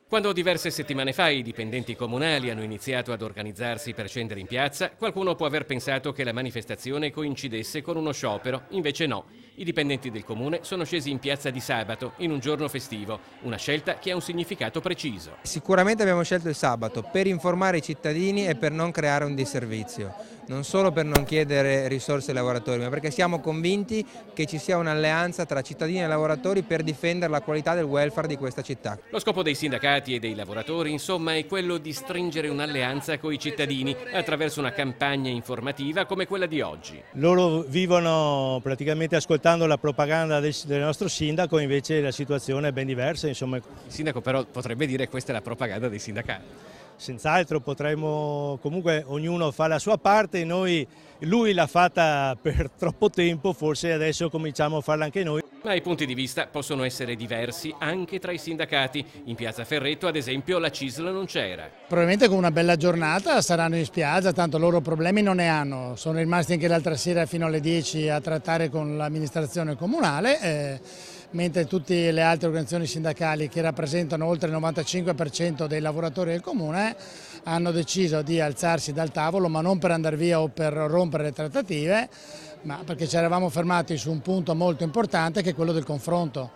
Quando diverse settimane fa i dipendenti comunali hanno iniziato ad organizzarsi per scendere in piazza, qualcuno può aver pensato che la manifestazione coincidesse con uno sciopero, invece no. I dipendenti del comune sono scesi in piazza di sabato, in un giorno festivo, una scelta che ha un significato preciso. Sicuramente abbiamo scelto il sabato per informare i cittadini e per non creare un disservizio, non solo per non chiedere risorse ai lavoratori, ma perché siamo convinti che ci sia un'alleanza tra cittadini e lavoratori per difendere la qualità del welfare di questa città. Lo scopo dei sindacati e dei lavoratori, insomma, è quello di stringere un'alleanza coi cittadini attraverso una campagna informativa come quella di oggi. Loro vivono praticamente ascoltando la propaganda del nostro sindaco, invece la situazione è ben diversa. Insomma. Il sindaco però potrebbe dire che questa è la propaganda dei sindacati. Senz'altro potremmo, comunque ognuno fa la sua parte, lui l'ha fatta per troppo tempo, forse adesso cominciamo a farla anche noi. Ma i punti di vista possono essere diversi anche tra i sindacati. In piazza Ferretto, ad esempio, la CISL non c'era. Probabilmente con una bella giornata saranno in spiaggia, tanto loro problemi non ne hanno. Sono rimasti anche l'altra sera fino alle 10 a trattare con l'amministrazione comunale, mentre tutte le altre organizzazioni sindacali che rappresentano oltre il 95% dei lavoratori del comune hanno deciso di alzarsi dal tavolo, ma non per andare via o per rompere le trattative, ma perché ci eravamo fermati su un punto molto importante che è quello del confronto.